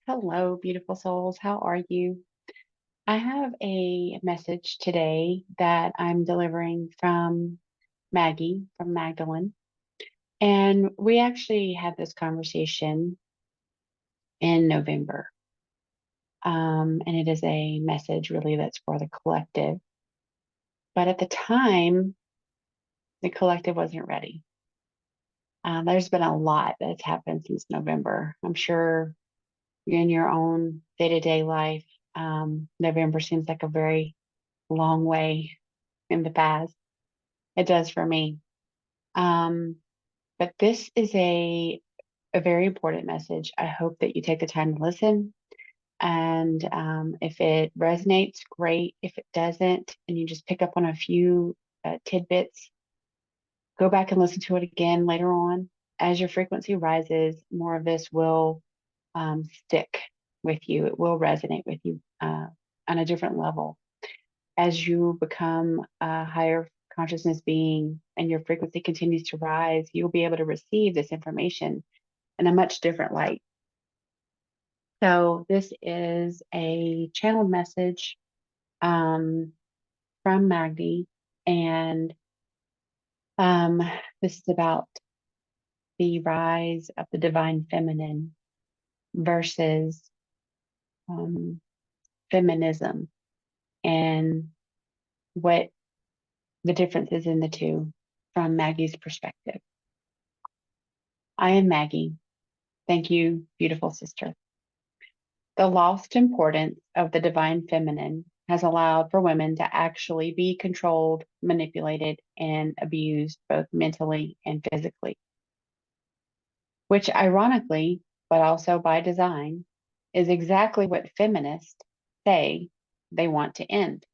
Hello, beautiful souls. How are you? I have a message today that I'm delivering from Maggie, from Magdalene. And we actually had this conversation in November. And it is a message really that's for the collective. But at the time, the collective wasn't ready. There's been a lot that's happened since November. I'm sure in your own day-to-day life, November seems like a very long way in the past. It does for me. But this is a very important message. I hope that you take the time to listen. And if it resonates, great. If it doesn't, and you just pick up on a few tidbits, go back and listen to it again later on. As your frequency rises, more of this will stick with you. It will resonate with you on a different level. As you become a higher consciousness being and your frequency continues to rise, you'll be able to receive this information in a much different light. So this is a channeled message from Maggie, and this is about the rise of the divine feminine versus feminism and what the difference is in the two from Maggie's perspective. I am Maggie. Thank you, beautiful sister. The lost importance of the divine feminine has allowed for women to actually be controlled, manipulated, and abused both mentally and physically, which ironically, but also by design, is exactly what feminists say they want to end.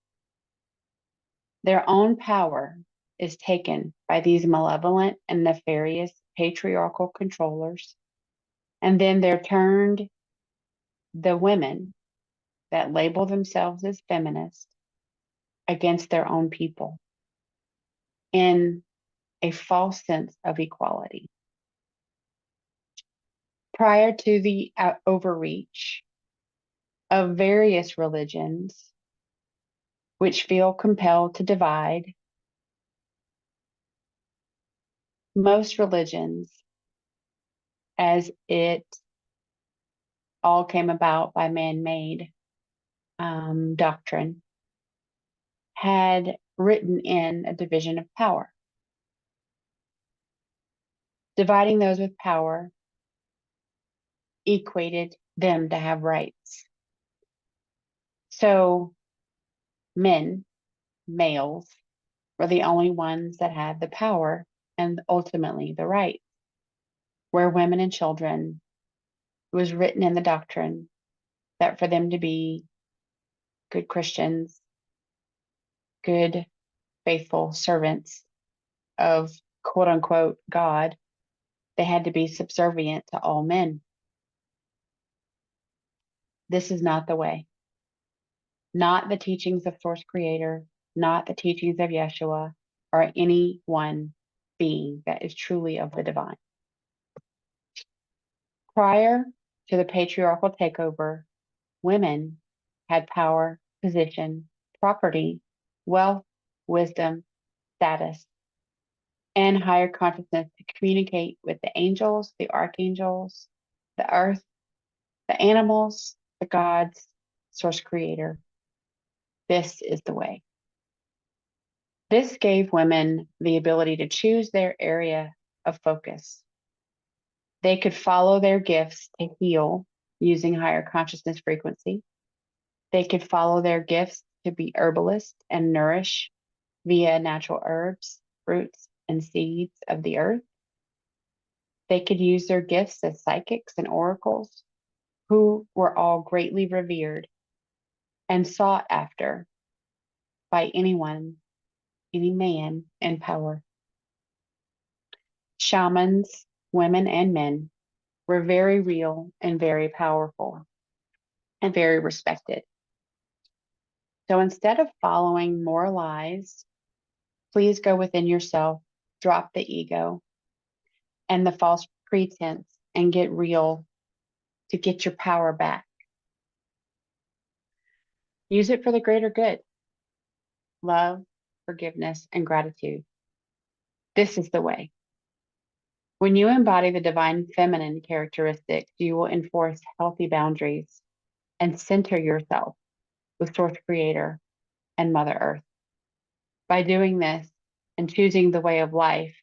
Their own power is taken by these malevolent and nefarious patriarchal controllers, and then they're turned the women that label themselves as feminists against their own people in a false sense of equality. Prior to the overreach of various religions, which feel compelled to divide, most religions, as it all came about by man-made doctrine, had written in a division of power. Dividing those with power equated them to have rights. So men, males, were the only ones that had the power and ultimately the right. Where women and children, it was written in the doctrine that for them to be good Christians, good, faithful servants of quote unquote God, they had to be subservient to all men. This is not the way. Not the teachings of Source Creator, not the teachings of Yeshua, or any one being that is truly of the divine. Prior to the patriarchal takeover, women had power, position, property, wealth, wisdom, status, and higher consciousness to communicate with the angels, the archangels, the earth, the animals, the gods, Source Creator. This is the way. This gave women the ability to choose their area of focus. They could follow their gifts to heal using higher consciousness frequency. They could follow their gifts to be herbalists and nourish via natural herbs, fruits, and seeds of the earth. They could use their gifts as psychics and oracles, who were all greatly revered and sought after by anyone, any man in power. Shamans, women and men, were very real and very powerful and very respected. So instead of following more lies, please go within yourself, drop the ego and the false pretense, and get real to get your power back. Use it for the greater good. Love, forgiveness, and gratitude. This is the way. When you embody the divine feminine characteristics, you will enforce healthy boundaries and center yourself with Source Creator and Mother Earth. By doing this and choosing the way of life,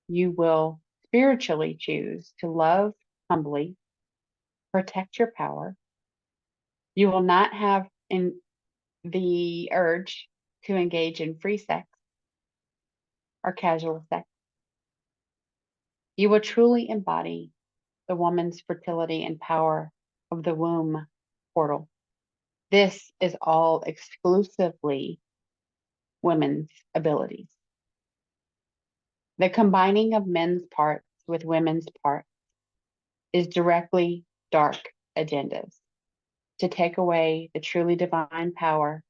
you will spiritually choose to love humbly, protect your power. You will not have the urge to engage in free sex or casual sex. You will truly embody the woman's fertility and power of the womb portal. This is all exclusively women's abilities. The combining of men's parts with women's parts is directly dark agendas to take away the truly divine power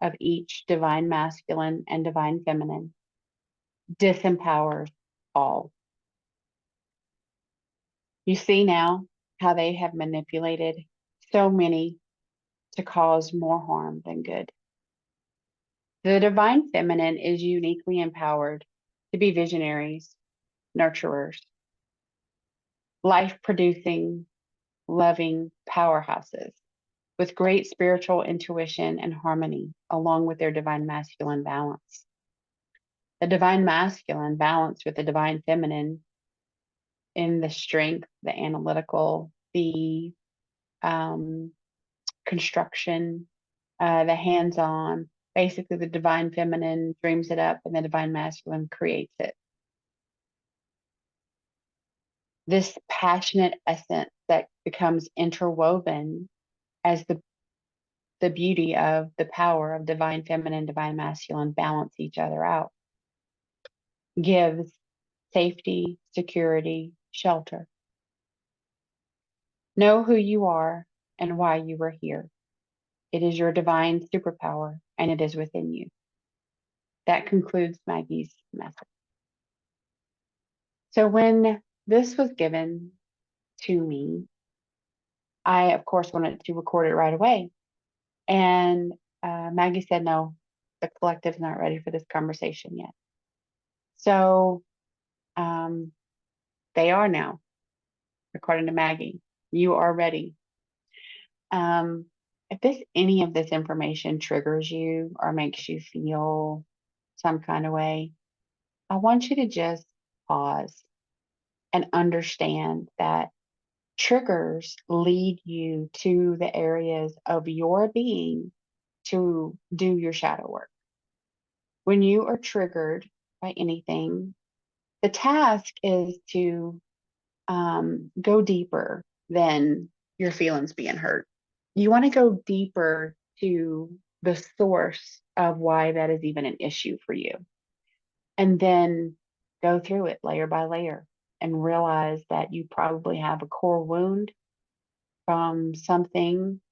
of each divine masculine and divine feminine, disempowers all. You see now how they have manipulated so many to cause more harm than good. The divine feminine is uniquely empowered to be visionaries, nurturers, life-producing, loving powerhouses with great spiritual intuition and harmony, along with their divine masculine balance. The divine masculine balanced with the divine feminine in the strength, the analytical, the construction, the hands-on. Basically, the divine feminine dreams it up and the divine masculine creates it. This passionate essence that becomes interwoven as the beauty of the power of divine feminine, divine masculine balance each other out, gives safety, security, shelter. Know who you are and why you are here. It is your divine superpower and it is within you. That concludes Maggie's message. So when this was given to me, I, of course, wanted to record it right away. And Maggie said, no, the collective's not ready for this conversation yet. So they are now, according to Maggie. You are ready. If any of this information triggers you or makes you feel some kind of way, I want you to just pause and understand that triggers lead you to the areas of your being to do your shadow work. When you are triggered by anything, the task is to go deeper than your feelings being hurt. You want to go deeper to the source of why that is even an issue for you. And then go through it layer by layer and realize that you probably have a core wound from something,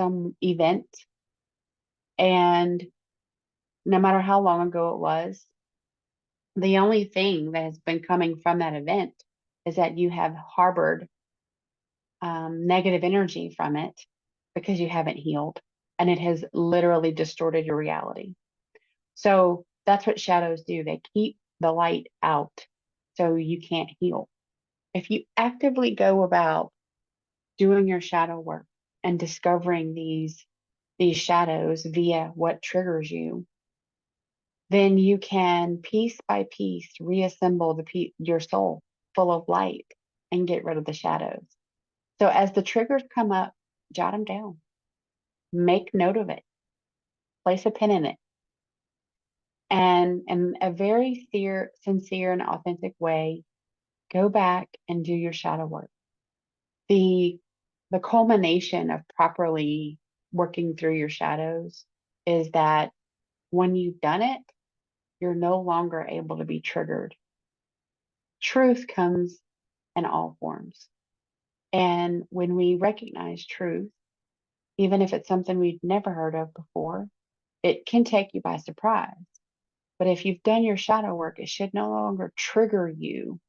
some event. And no matter how long ago it was, the only thing that has been coming from that event is that you have harbored negative energy from it because you haven't healed, and it has literally distorted your reality. So that's what shadows do. They keep the light out so you can't heal. If you actively go about doing your shadow work and discovering these shadows via what triggers you, then you can piece by piece reassemble your soul full of light and get rid of the shadows. So as the triggers come up, jot them down, make note of it, place a pin in it, and in a very sincere and authentic way, go back and do your shadow work. The culmination of properly working through your shadows is that when you've done it, you're no longer able to be triggered. Truth comes in all forms. And when we recognize truth, even if it's something we've never heard of before, it can take you by surprise. But if you've done your shadow work, it should no longer trigger you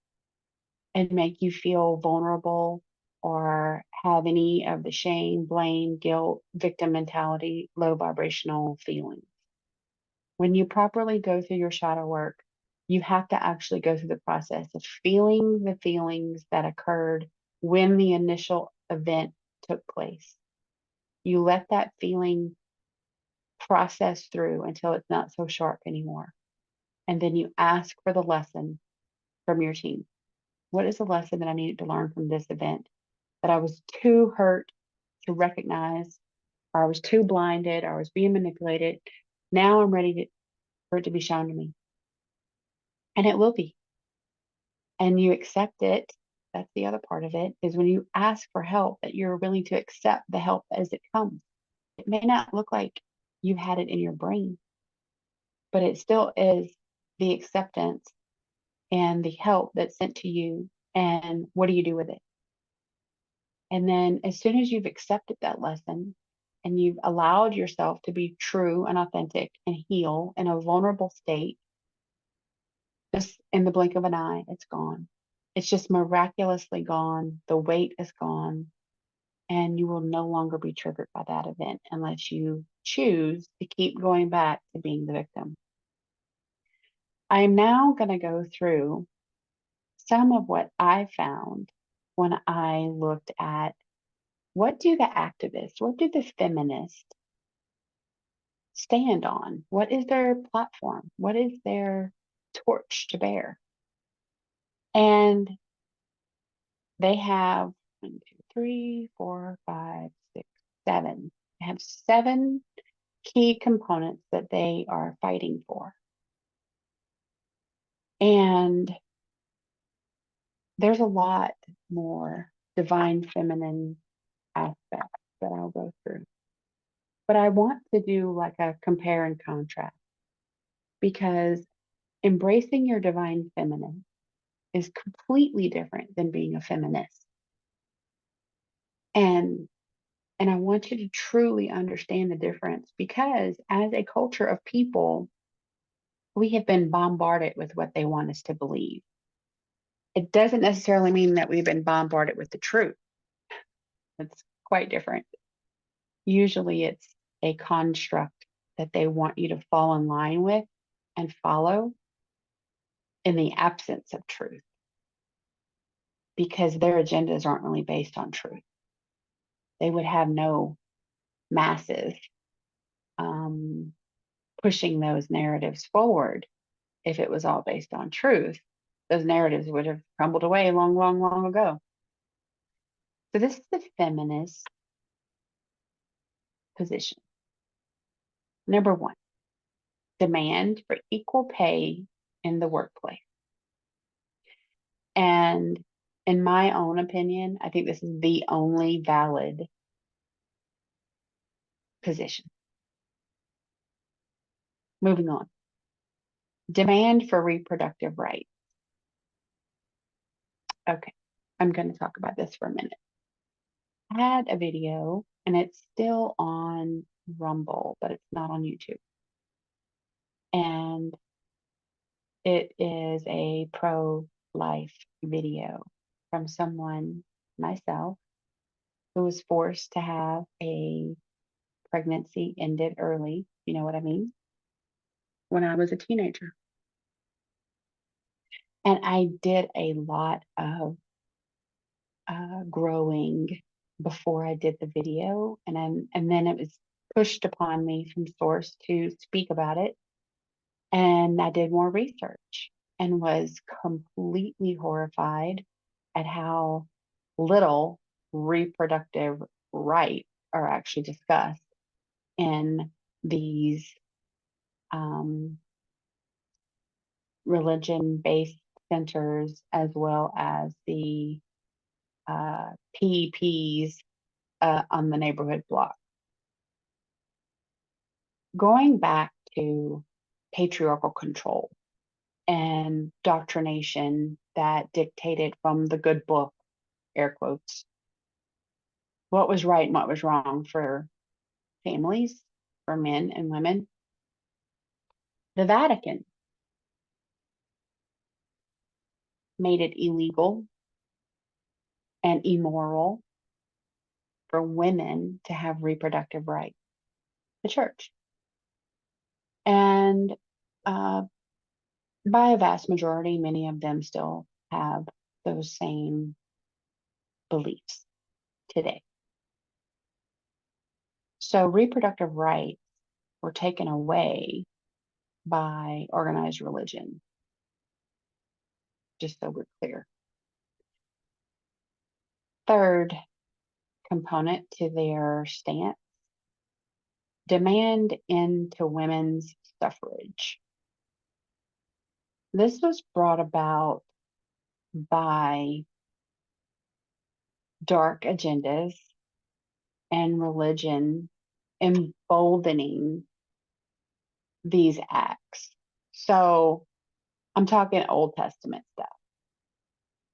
and make you feel vulnerable or have any of the shame, blame, guilt, victim mentality, low vibrational feelings. When you properly go through your shadow work, you have to actually go through the process of feeling the feelings that occurred when the initial event took place. You let that feeling process through until it's not so sharp anymore. And then you ask for the lesson from your team. What is the lesson that I needed to learn from this event that I was too hurt to recognize, or I was too blinded, or I was being manipulated? Now I'm ready for it to be shown to me. And it will be. And you accept it. That's the other part of it, is when you ask for help, that you're willing to accept the help as it comes. It may not look like you had it in your brain, but it still is the acceptance and the help that's sent to you. And what do you do with it? And then as soon as you've accepted that lesson and you've allowed yourself to be true and authentic and heal in a vulnerable state, just in the blink of an eye, it's gone. It's just miraculously gone. The weight is gone. And you will no longer be triggered by that event unless you choose to keep going back to being the victim. I'm now going to go through some of what I found when I looked at what do the activists, what do the feminists stand on? What is their platform? What is their torch to bear? And they have 1, 2, 3, 4, 5, 6, 7. They have 7 key components that they are fighting for. And there's a lot more divine feminine aspects that I'll go through. But I want to do like a compare and contrast, because embracing your divine feminine is completely different than being a feminist. And I want you to truly understand the difference, because as a culture of people, we have been bombarded with what they want us to believe. It doesn't necessarily mean that we've been bombarded with the truth. It's quite different. Usually it's a construct that they want you to fall in line with and follow in the absence of truth, because their agendas aren't really based on truth. They would have no masses pushing those narratives forward if it was all based on truth. Those narratives would have crumbled away long, long, long ago. So this is the feminist position. Number 1, demand for equal pay in the workplace. And in my own opinion, I think this is the only valid position. Moving on. Demand for reproductive rights. Okay, I'm going to talk about this for a minute. I had a video, and it's still on Rumble, but it's not on YouTube. And it is a pro-life video from someone, myself, who was forced to have a pregnancy ended early. You know what I mean? When I was a teenager. And I did a lot of growing before I did the video. And then it was pushed upon me from source to speak about it. And I did more research and was completely horrified at how little reproductive rights are actually discussed in these religion-based centers, as well as the PEPs on the neighborhood block. Going back to patriarchal control and doctrination that dictated from the good book, air quotes, what was right and what was wrong for families, for men and women. The Vatican made it illegal and immoral for women to have reproductive rights. The church. And by a vast majority, many of them still have those same beliefs today. So reproductive rights were taken away by organized religion, just so we're clear. Third component to their stance, demand into women's suffrage. This was brought about by dark agendas and religion emboldening these acts. So I'm talking Old Testament stuff.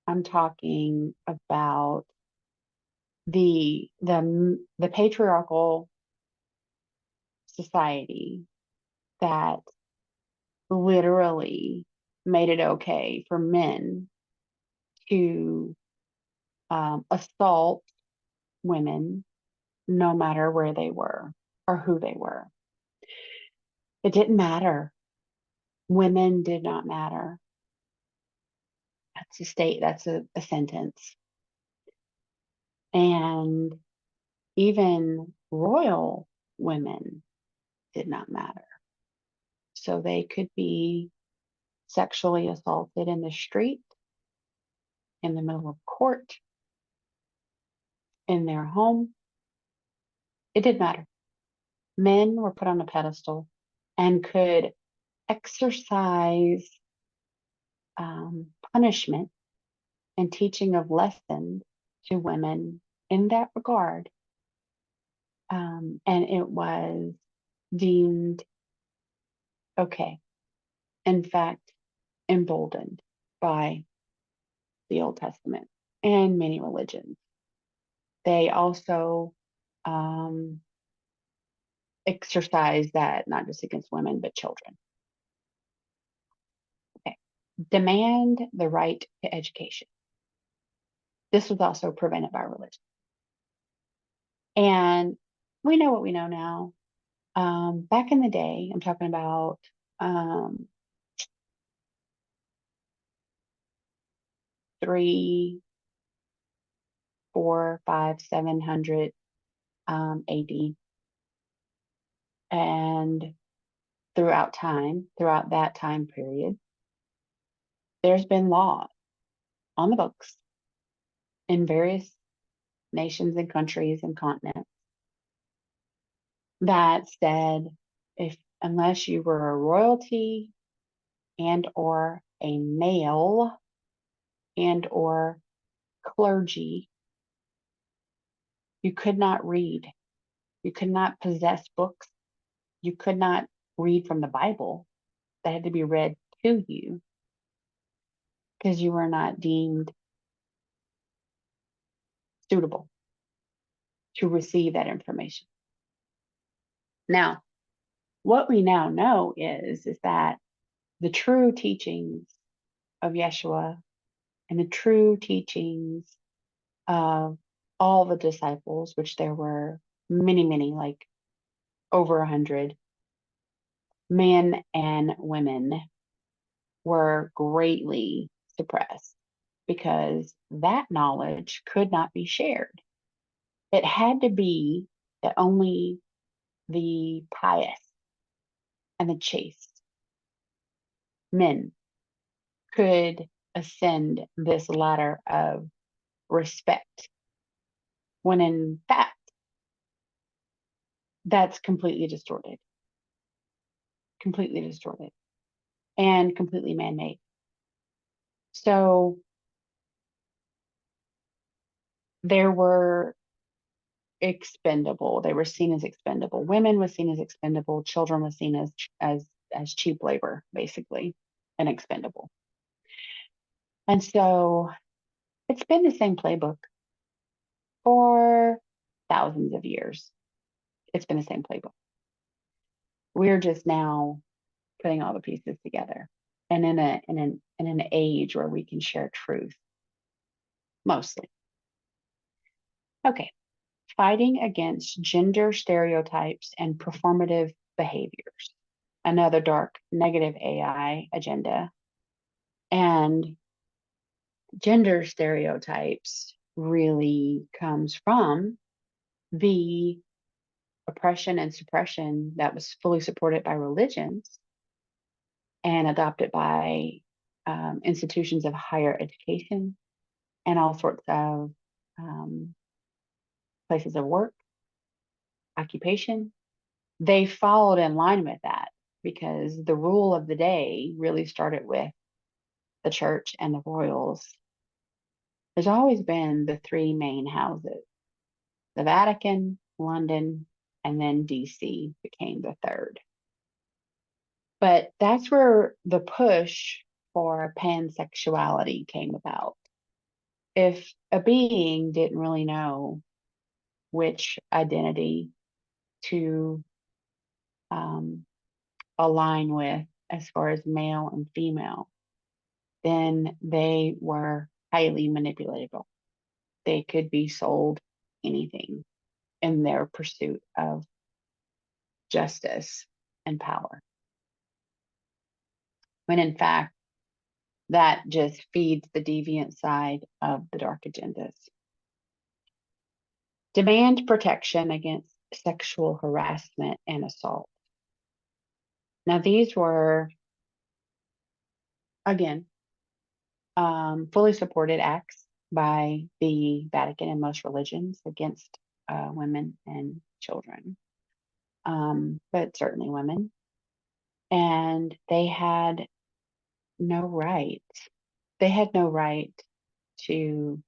I'm talking about the patriarchal society that literally made it okay for men to assault women no matter where they were or who they were. It didn't matter. Women did not matter. That's a state, that's a sentence. And even royal women did not matter. So they could be sexually assaulted in the street, in the middle of court, in their home. It didn't matter. Men were put on a pedestal and could exercise punishment and teaching of lessons to women in that regard. And it was deemed okay. In fact, emboldened by the Old Testament and many religions. They also exercise that not just against women, but children. Okay. Demand the right to education. This was also prevented by religion. And we know what we know now. Back in the day, I'm talking about 3, 4, 5, 700 AD. And throughout that time period, there's been law on the books in various nations and countries and continents that said unless you were a royalty and or a male and or clergy, you could not read, you could not possess books, you could not read from the Bible. That had to be read to you because you were not deemed suitable to receive that information. Now, what we now know is that the true teachings of Yeshua and the true teachings of all the disciples, which there were many, many, like over 100, men and women, were greatly suppressed because that knowledge could not be shared. It had to be that only the pious and the chaste men could ascend this ladder of respect, when in fact, that's completely distorted and completely man-made. So there were expendable. They were seen as expendable. Women was seen as expendable. Children was seen as cheap labor, basically, and expendable. And so it's been the same playbook for thousands of years. It's been the same playbook. We're just now putting all the pieces together, and in an age where we can share truth, mostly. Okay. Fighting against gender stereotypes and performative behaviors. Another dark negative AI agenda. And gender stereotypes really comes from the oppression and suppression that was fully supported by religions and adopted by institutions of higher education and all sorts of um, places of work, occupation. They followed in line with that because the rule of the day really started with the church and the royals. There's always been the three main houses: the Vatican, London, and then DC became the third. But that's where the push for pansexuality came about. If a being didn't really know which identity to um, align with as far as male and female, then they were highly manipulatable. They could be sold anything in their pursuit of justice and power. When in fact, that just feeds the deviant side of the dark agendas. Demand protection against sexual harassment and assault. Now, these were, again, fully supported acts by the Vatican and most religions against women and children, but certainly women. And they had no right. They had no right to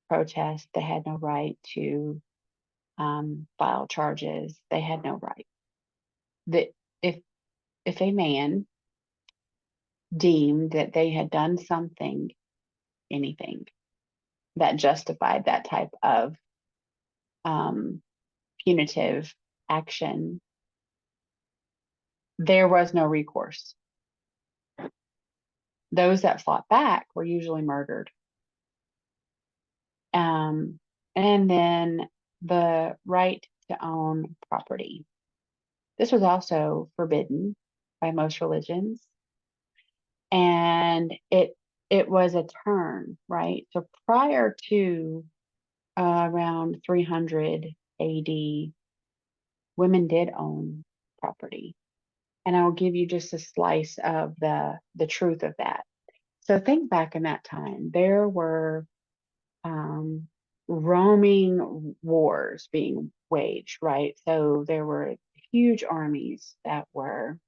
protest. They had no right to file charges. They had no right. That if a man deemed that they had done something, anything that justified that type of um, punitive action, there was no recourse. Those that fought back were usually murdered. And then the right to own property. This was also forbidden by most religions. And it was a turn, right? So prior to around 300 AD, women did own property. And I will give you just a slice of the truth of that. So think back in that time, there were um, roaming wars being waged, right? So there were huge armies that were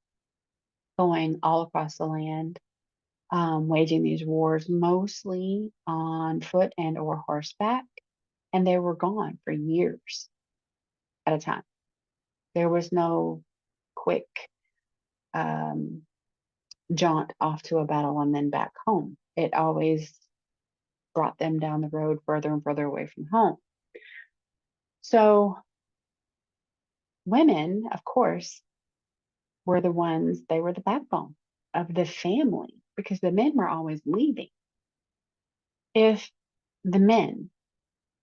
going all across the land, waging these wars mostly on foot and or horseback, and they were gone for years at a time. There was no quick um, jaunt off to a battle and then back home. It always brought them down the road further and further away from home. So women, of course, were the ones, they were the backbone of the family because the men were always leaving. If the men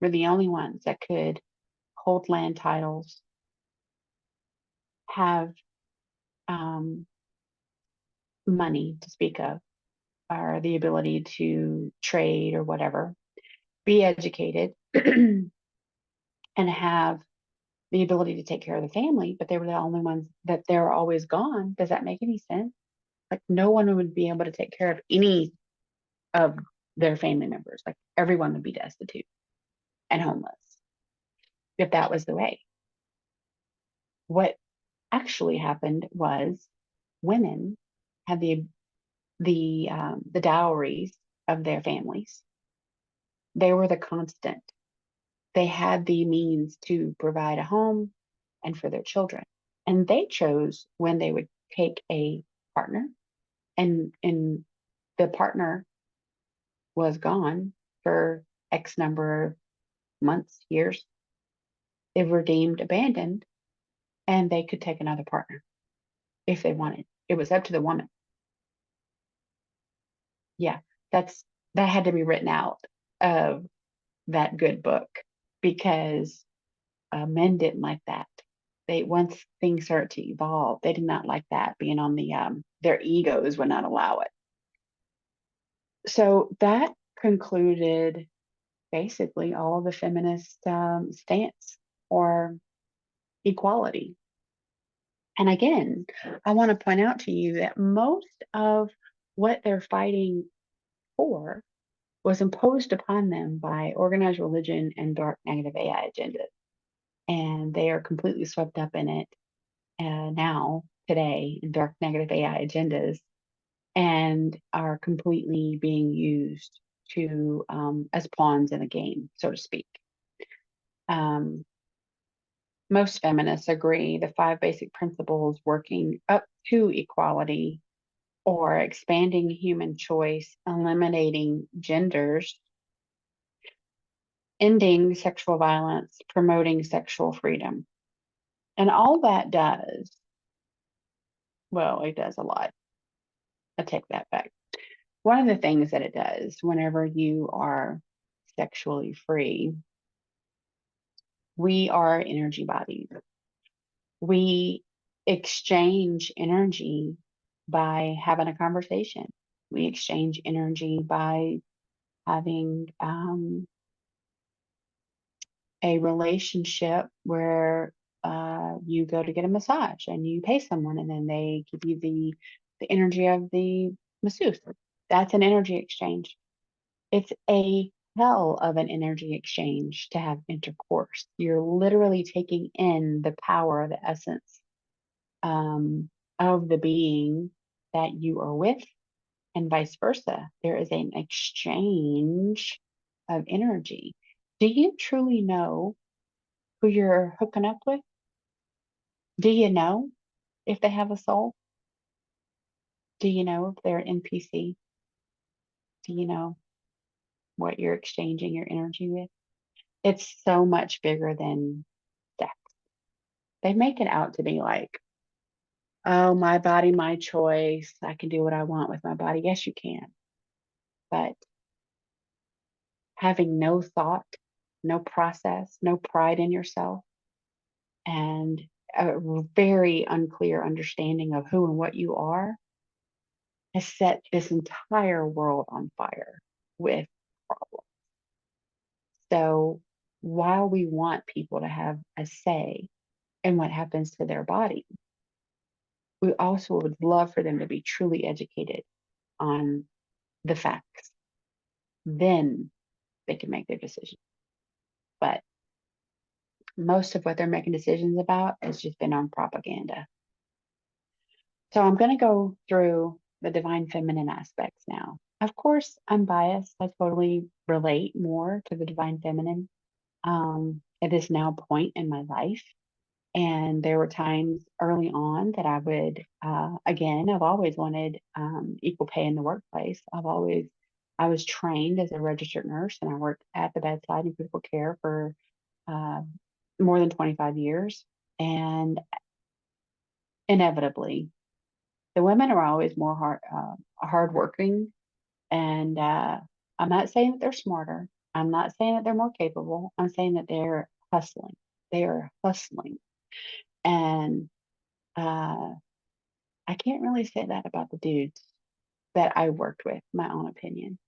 were the only ones that could hold land titles, have money to speak of, or the ability to trade or whatever, be educated, and have the ability to take care of the family, but they were the only ones that they were always gone. Does that make any sense? Like no one would be able to take care of any of their family members. Like everyone would be destitute and homeless if that was the way. What actually happened was women had the dowries of their families. They were the constant. They had the means to provide a home and for their children. And they chose when they would take a partner and the partner was gone for X number of months, years. They were deemed abandoned and they could take another partner if they wanted. It was up to the woman. Yeah, that had to be written out of that good book. because men didn't like that. Once things started to evolve, they did not like that being on the their egos would not allow it. So that concluded basically all of the feminist stance or equality. And again, I want to point out to you that most of what they're fighting for was imposed upon them by organized religion and dark negative AI agendas. And they are completely swept up in it now, today, in dark negative AI agendas, and are completely being used to as pawns in a game, so to speak. Most feminists agree the 5 basic principles working up to equality or expanding human choice, eliminating genders, ending sexual violence, promoting sexual freedom. And all that does, well, it does a lot. I take that back. One of the things that it does whenever you are sexually free, we are energy bodies. We exchange energy by having a conversation. We exchange energy by having a relationship where you go to get a massage and you pay someone and then they give you the energy of the masseuse. That's an energy exchange. It's a hell of an energy exchange to have intercourse. You're literally taking in the power, the essence of the being that you are with, and vice versa. There is an exchange of energy. Do you truly know who you're hooking up with? Do you know if they have a soul? Do you know if they're an NPC? Do you know what you're exchanging your energy with? It's so much bigger than sex. They make it out to be like, oh, my body, my choice. I can do what I want with my body. Yes, you can. But having no thought, no process, no pride in yourself, and a very unclear understanding of who and what you are has set this entire world on fire with problems. So while we want people to have a say in what happens to their body, we also would love for them to be truly educated on the facts. Then they can make their decision. But most of what they're making decisions about has just been on propaganda. So I'm going to go through the divine feminine aspects now. Of course, I'm biased. I totally relate more to the divine feminine at this now point in my life. And there were times early on that I would, again, I've always wanted equal pay in the workplace. I was trained as a registered nurse and I worked at the bedside in critical care for more than 25 years. And inevitably, the women are always more hardworking. And I'm not saying that they're smarter. I'm not saying that they're more capable. I'm saying that they're hustling. They are hustling. And I can't really say that about the dudes that I worked with, my own opinion.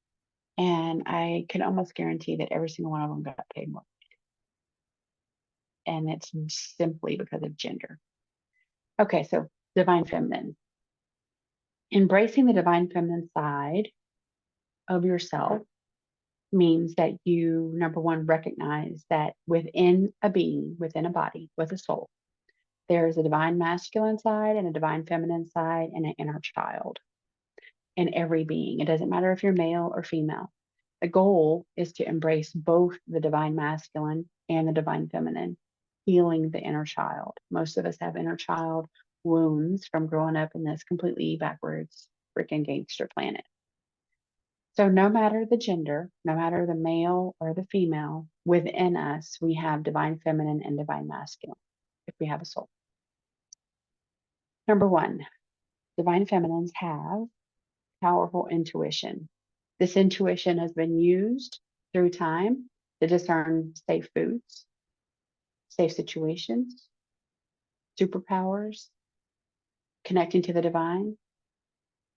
And I can almost guarantee that every single one of them got paid more. And it's simply because of gender. Okay, so divine feminine. Embracing the divine feminine side of yourself means that you, number one, recognize that within a being, within a body, with a soul, there is a divine masculine side and a divine feminine side and an inner child in every being. It doesn't matter if you're male or female. The goal is to embrace both the divine masculine and the divine feminine, healing the inner child. Most of us have inner child wounds from growing up in this completely backwards freaking gangster planet. So no matter the gender, no matter the male or the female, within us, we have divine feminine and divine masculine if we have a soul. Number one, divine feminines have powerful intuition. This intuition has been used through time to discern safe foods, safe situations, superpowers, connecting to the divine,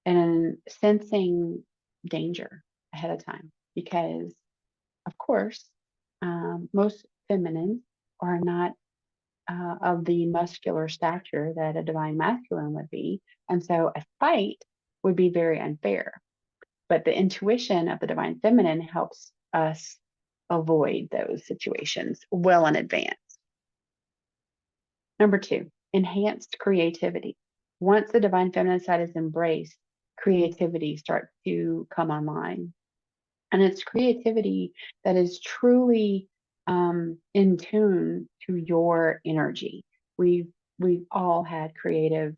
and sensing danger ahead of time. Because, of course, most feminines are not of the muscular stature that a divine masculine would be. And so a fight would be very unfair. But the intuition of the divine feminine helps us avoid those situations well in advance. Number 2, enhanced creativity. Once the divine feminine side is embraced, creativity starts to come online. And it's creativity that is truly in tune to your energy. We've all had creative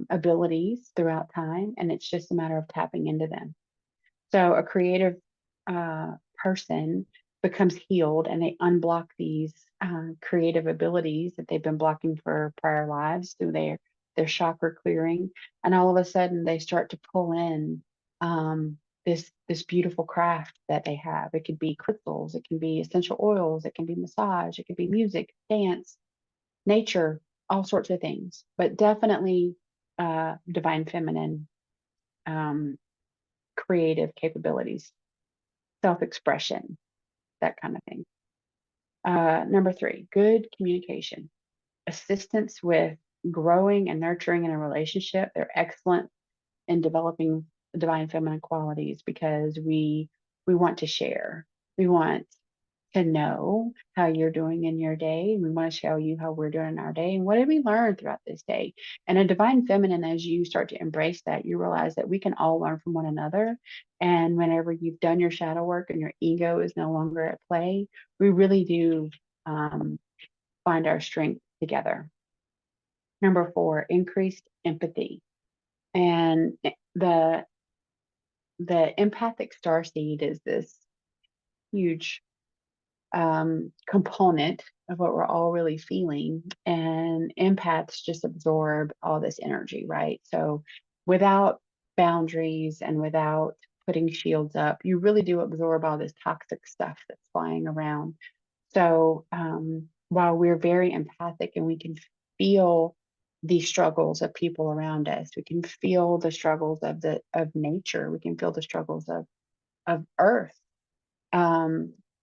abilities throughout time, and it's just a matter of tapping into them. So a creative person becomes healed, and they unblock these creative abilities that they've been blocking for prior lives through their chakra clearing, and all of a sudden they start to pull in this beautiful craft that they have. It could be crystals, it can be essential oils, it can be massage, it can be music, dance, nature, all sorts of things, but definitely divine feminine creative capabilities, self-expression, that kind of thing. Number 3, good communication, assistance with growing and nurturing in a relationship. They're excellent in developing divine feminine qualities because we want to share. We want to know how you're doing in your day. We want to show you how we're doing in our day and what did we learn throughout this day. And a divine feminine, as you start to embrace that, you realize that we can all learn from one another. And whenever you've done your shadow work and your ego is no longer at play, we really do find our strength together. Number 4, increased empathy. And the empathic starseed is this huge component of what we're all really feeling, and empaths just absorb all this energy, right? So without boundaries and without putting shields up, you really do absorb all this toxic stuff that's flying around. So while we're very empathic and we can feel the struggles of people around us, we can feel the struggles of nature, we can feel the struggles of earth,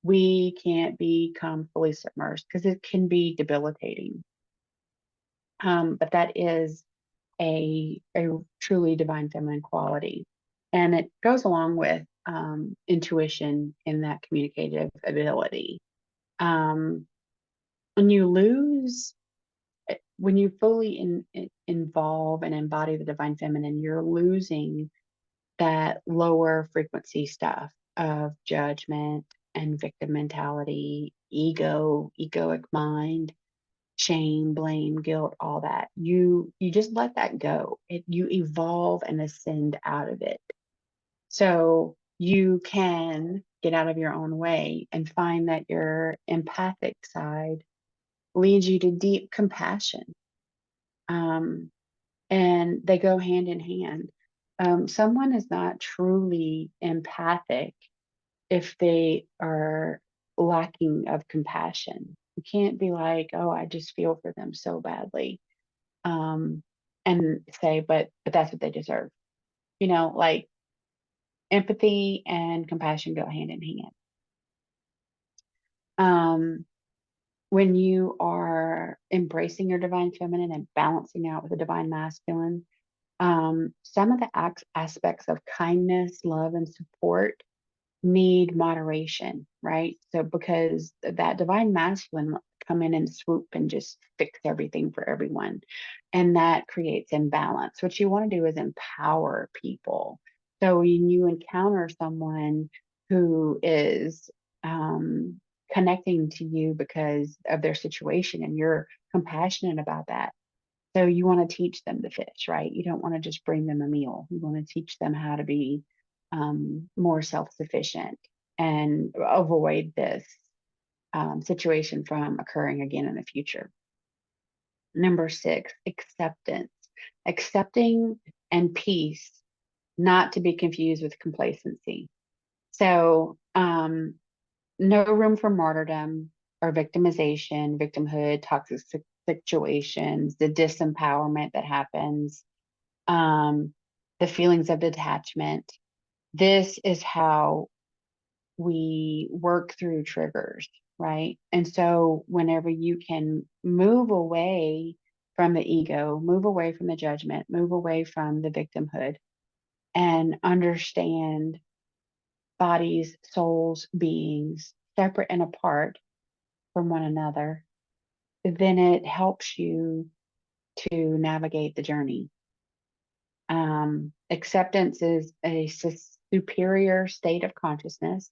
we can't become fully submerged because it can be debilitating. But that is a truly divine feminine quality. And it goes along with intuition in that communicative ability. When you lose, when you fully involve and embody the divine feminine, you're losing that lower frequency stuff of judgment and victim mentality, ego, egoic mind, shame, blame, guilt, all that. You just let that go. You evolve and ascend out of it. So you can get out of your own way and find that your empathic side leads you to deep compassion. And they go hand in hand. Someone is not truly empathic if they are lacking of compassion. You can't be like, oh, I just feel for them so badly, and say, but that's what they deserve. Like empathy and compassion go hand in hand. When you are embracing your divine feminine and balancing out with the divine masculine, some of the aspects of kindness, love, and support need moderation, right? So because that divine masculine come in and swoop and just fix everything for everyone, and that creates imbalance. What you want to do is empower people. So when you encounter someone who is connecting to you because of their situation and you're compassionate about that, so you want to teach them to fish, right? You don't want to just bring them a meal. You want to teach them how to be more self-sufficient and avoid this situation from occurring again in the future. Number 6, acceptance. Accepting and peace, not to be confused with complacency. So no room for martyrdom or victimization, victimhood, toxic situations, the disempowerment that happens, um, the feelings of detachment. This is how we work through triggers, right? And so whenever you can move away from the ego, move away from the judgment, move away from the victimhood, and understand bodies, souls, beings separate and apart from one another, then it helps you to navigate the journey. Acceptance is a superior state of consciousness.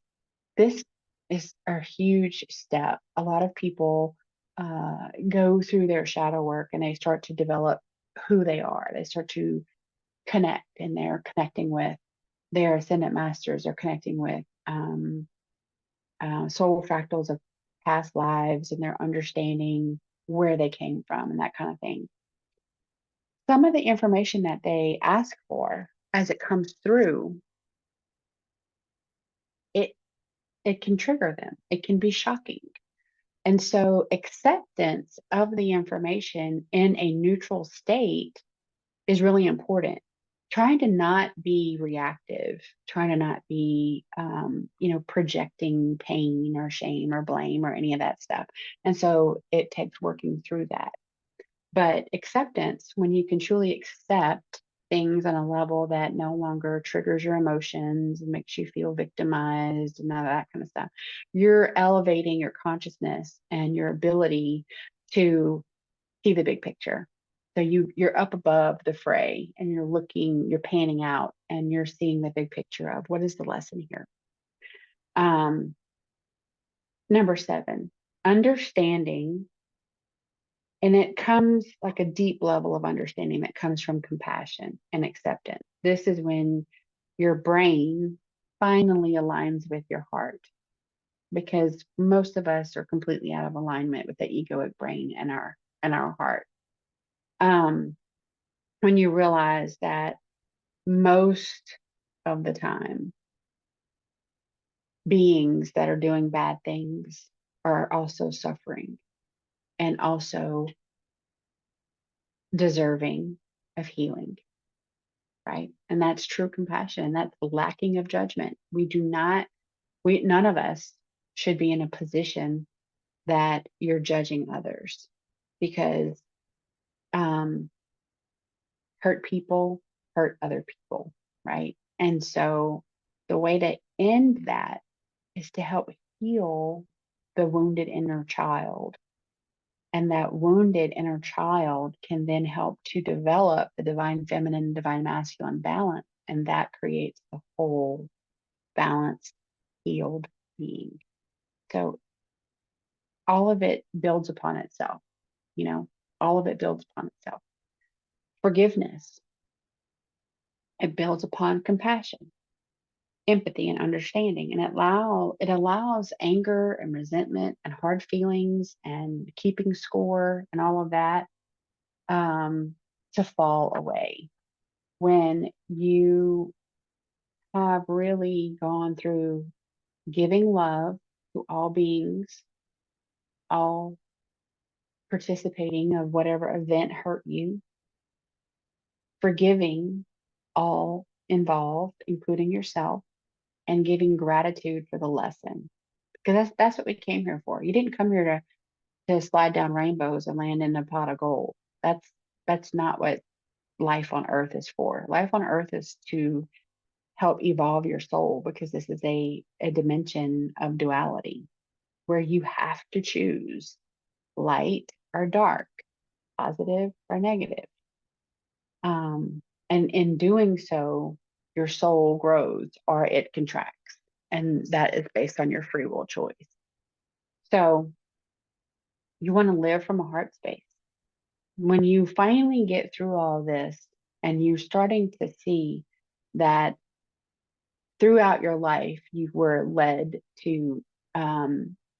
This is a huge step. A lot of people go through their shadow work and they start to develop who they are. They start to connect, and they're connecting with their ascendant masters. They're connecting with soul fractals of past lives, and they're understanding where they came from and that kind of thing. Some of the information that they ask for as it comes through, it it can trigger them. It can be shocking. And so acceptance of the information in a neutral state is really important. Trying to not be reactive, trying to not be, projecting pain or shame or blame or any of that stuff. And so it takes working through that. But acceptance, when you can truly accept things on a level that no longer triggers your emotions and makes you feel victimized and all that kind of stuff, you're elevating your consciousness and your ability to see the big picture. So you're up above the fray and you're panning out and you're seeing the big picture of what is the lesson here. Number 7, understanding. And it comes like a deep level of understanding that comes from compassion and acceptance. This is when your brain finally aligns with your heart, because most of us are completely out of alignment with the egoic brain and our heart. When you realize that most of the time, beings that are doing bad things are also suffering and also deserving of healing, right? And that's true compassion. That's lacking of judgment. None of us should be in a position that you're judging others, because um, hurt people hurt other people, right? And so the way to end that is to help heal the wounded inner child. And that wounded inner child can then help to develop the divine feminine, divine masculine balance. And that creates a whole, balanced, healed being. So all of it builds upon itself, all of it builds upon itself. Forgiveness, it builds upon compassion, empathy, and understanding. And it allows anger and resentment and hard feelings and keeping score and all of that to fall away. When you have really gone through giving love to all beings, all participating of whatever event hurt you, forgiving all involved, including yourself, and giving gratitude for the lesson. Because that's what we came here for. You didn't come here to slide down rainbows and land in a pot of gold. That's not what life on earth is for. Life on earth is to help evolve your soul, because this is a dimension of duality where you have to choose light or dark, positive or negative. And in doing so, your soul grows or it contracts. And that is based on your free will choice. So you want to live from a heart space. When you finally get through all this and you're starting to see that throughout your life, you were led to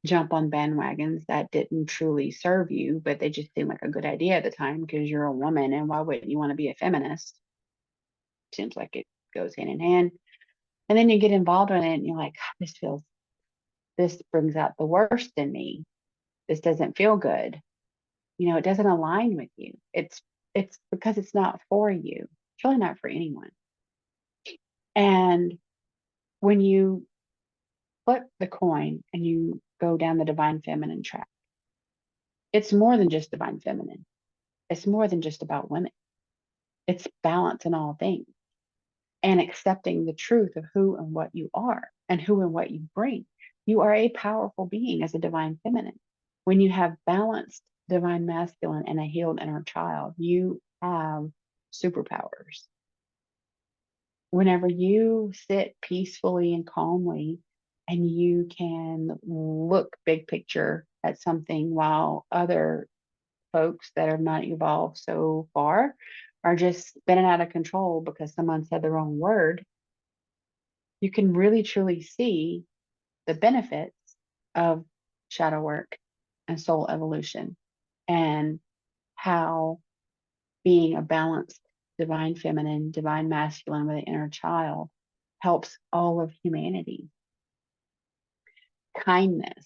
jump on bandwagons that didn't truly serve you, but they just seemed like a good idea at the time because you're a woman, and why wouldn't you want to be a feminist? Seems like it goes hand in hand. And then you get involved in it and you're like, this feels this brings out the worst in me. This doesn't feel good. It doesn't align with you. It's because it's not for you. It's really not for anyone. And when you flip the coin and you go down the divine feminine track, it's more than just divine feminine. It's more than just about women. It's balance in all things and accepting the truth of who and what you are and who and what you bring. You are a powerful being as a divine feminine. When you have balanced divine masculine and a healed inner child, you have superpowers. Whenever you sit peacefully and calmly and you can look big picture at something while other folks that have not evolved so far are just spinning out of control because someone said the wrong word, you can really truly see the benefits of shadow work and soul evolution and how being a balanced divine feminine, divine masculine with an inner child helps all of humanity. Kindness.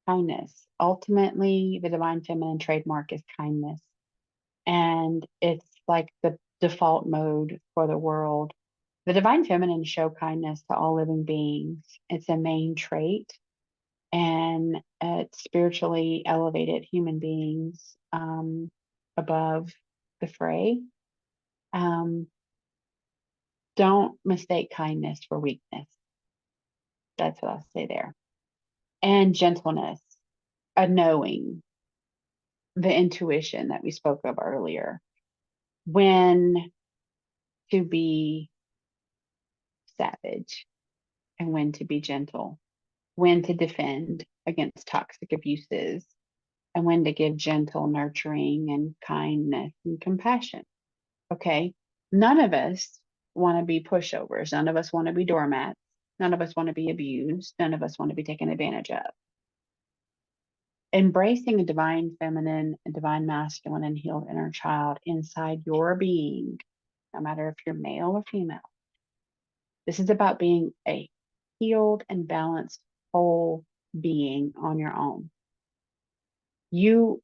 Kindness. Ultimately, the divine feminine trademark is kindness. And it's like the default mode for the world. The divine feminine show kindness to all living beings. It's a main trait, and it's spiritually elevated human beings above the fray. Don't mistake kindness for weakness. That's what I'll say there. And gentleness, a knowing, the intuition that we spoke of earlier. When to be savage and when to be gentle, when to defend against toxic abuses, and when to give gentle nurturing and kindness and compassion. Okay. None of us want to be pushovers. None of us want to be doormats. None of us want to be abused. None of us want to be taken advantage of. Embracing a divine feminine, a divine masculine, and healed inner child inside your being, no matter if you're male or female. This is about being a healed and balanced whole being on your own. You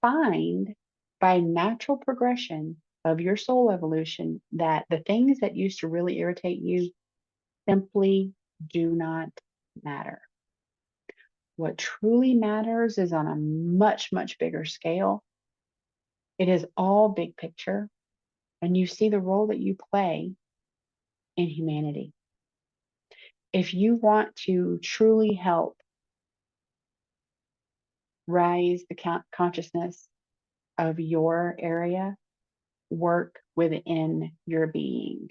find by natural progression of your soul evolution that the things that used to really irritate you simply do not matter. What truly matters is on a much, much bigger scale. It is all big picture, and you see the role that you play in humanity. If you want to truly help raise the consciousness of your area, work within your being.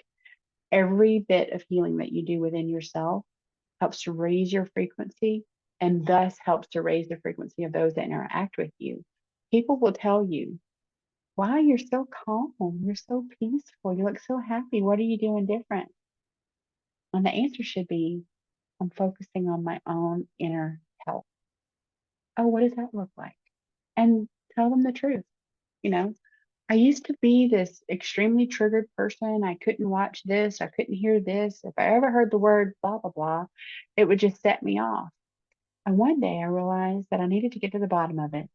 Every bit of healing that you do within yourself helps to raise your frequency and thus helps to raise the frequency of those that interact with you. People will tell you, wow, you're so calm. You're so peaceful. You look so happy. What are you doing different? And the answer should be, I'm focusing on my own inner health. Oh, what does that look like? And tell them the truth. I used to be this extremely triggered person. I couldn't watch this. I couldn't hear this. If I ever heard the word blah, blah, blah, it would just set me off. And one day I realized that I needed to get to the bottom of it.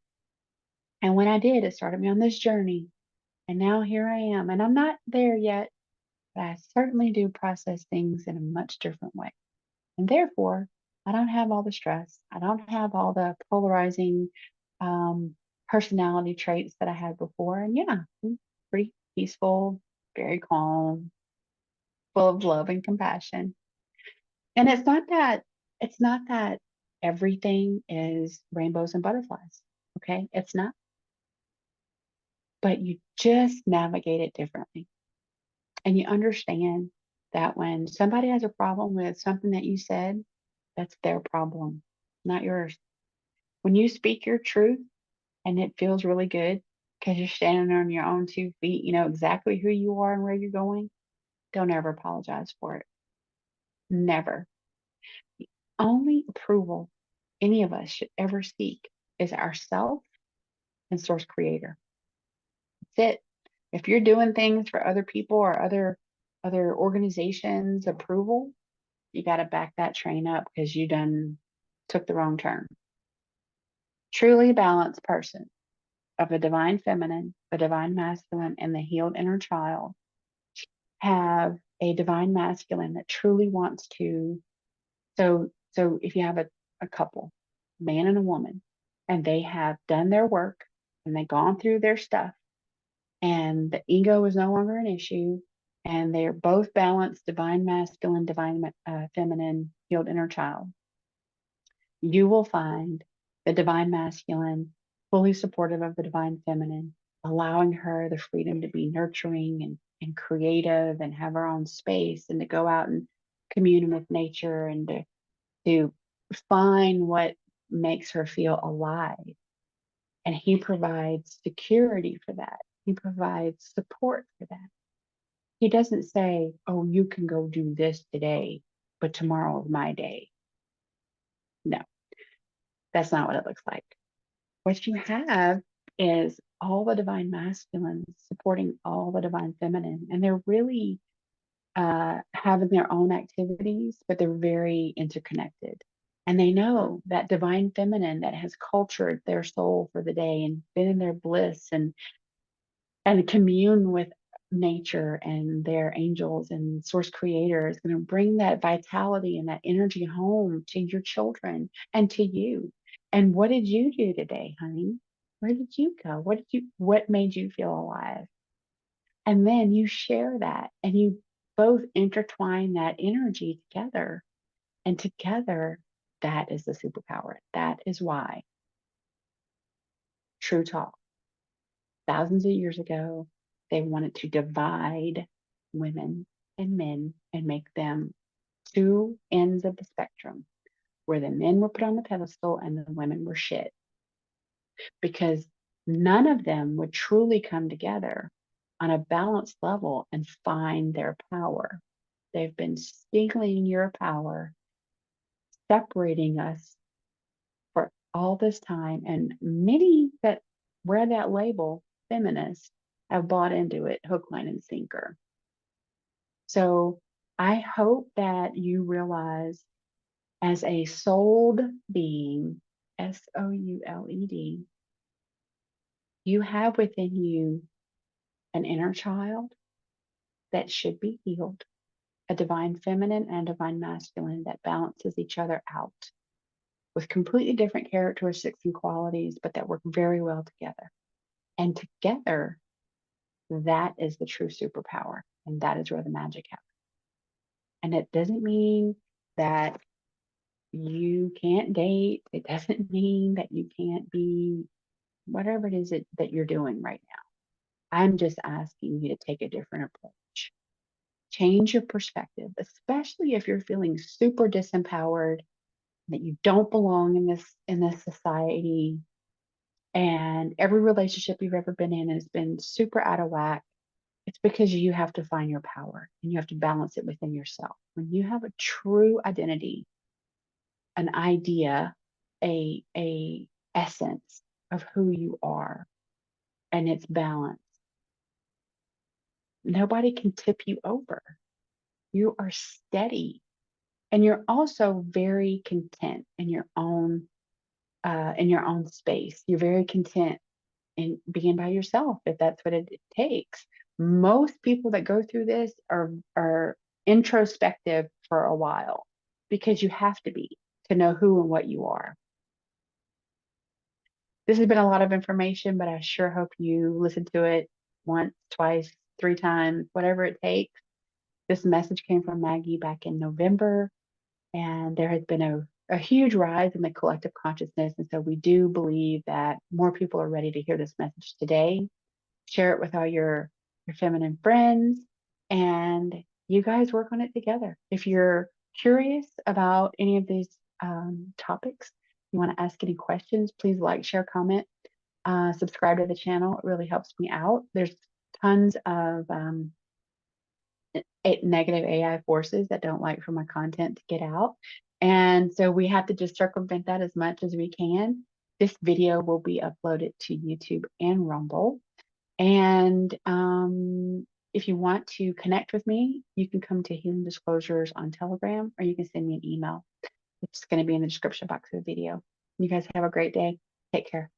And when I did, it started me on this journey. And now here I am. And I'm not there yet, but I certainly do process things in a much different way. And therefore, I don't have all the stress. I don't have all the polarizing personality traits that I had before. And yeah, I'm pretty peaceful, very calm, full of love and compassion. And it's not that everything is rainbows and butterflies. Okay. It's not, but you just navigate it differently. And you understand that when somebody has a problem with something that you said, that's their problem, not yours. When you speak your truth and it feels really good because you're standing on your own 2 feet, you know exactly who you are and where you're going, don't ever apologize for it. Never. The only approval any of us should ever seek is ourself and source creator. That's it. If you're doing things for other people or other organizations' approval, you got to back that train up because you done took the wrong turn. Truly balanced person of the divine feminine, the divine masculine, and the healed inner child have a divine masculine that truly wants to. So if you have a couple, man and a woman, and they have done their work and they've gone through their stuff, and the ego is no longer an issue, and they're both balanced, divine masculine, divine feminine, healed inner child, you will find the divine masculine fully supportive of the divine feminine, allowing her the freedom to be nurturing and creative and have her own space and to go out and commune with nature and to find what makes her feel alive. And he provides security for that. He provides support for that. He doesn't say, oh, you can go do this today, but tomorrow is my day. No, that's not what it looks like. What you have is all the divine masculine supporting all the divine feminine. And they're really having their own activities, but they're very interconnected. And they know that divine feminine that has cultured their soul for the day and been in their bliss and commune with nature and their angels and source creator is going to bring that vitality and that energy home to your children and to you. And what did you do today, honey? Where did you go? What made you feel alive? And then you share that and you both intertwine that energy together. And together, that is the superpower. That is why True Talk, thousands of years ago, they wanted to divide women and men and make them two ends of the spectrum where the men were put on the pedestal and the women were shit. Because none of them would truly come together on a balanced level and find their power. They've been stealing your power, separating us for all this time. And many that wear that label, feminists, have bought into it hook, line, and sinker. So I hope that you realize as a souled being, SOULED, you have within you an inner child that should be healed, a divine feminine and divine masculine that balances each other out with completely different characteristics and qualities, but that work very well together. And together, that is the true superpower. And that is where the magic happens. And it doesn't mean that you can't date. It doesn't mean that you can't be whatever it is that you're doing right now. I'm just asking you to take a different approach. Change your perspective, especially if you're feeling super disempowered, that you don't belong in this society, and every relationship you've ever been in has been super out of whack. It's because you have to find your power and you have to balance it within yourself. When you have a true identity, an idea, a essence of who you are, and it's balanced, nobody can tip you over. You are steady, and you're also very content in your own space. You're very content in being by yourself if that's what it takes. Most people that go through this are introspective for a while because you have to be to know who and what you are. This has been a lot of information, but I sure hope you listen to it once, twice, 3 times, whatever it takes. This message came from Maggie back in November, and there has been a huge rise in the collective consciousness. And so we do believe that more people are ready to hear this message today. Share it with all your feminine friends, and you guys work on it together. If you're curious about any of these topics, you want to ask any questions, please like, share, comment, subscribe to the channel. It really helps me out. There's tons of negative AI forces that don't like for my content to get out. And so we have to just circumvent that as much as we can. This video will be uploaded to YouTube and Rumble. And If you want to connect with me, you can come to Healing Disclosures on Telegram, or you can send me an email. It's going to be in the description box of the video. You guys have a great day. Take care.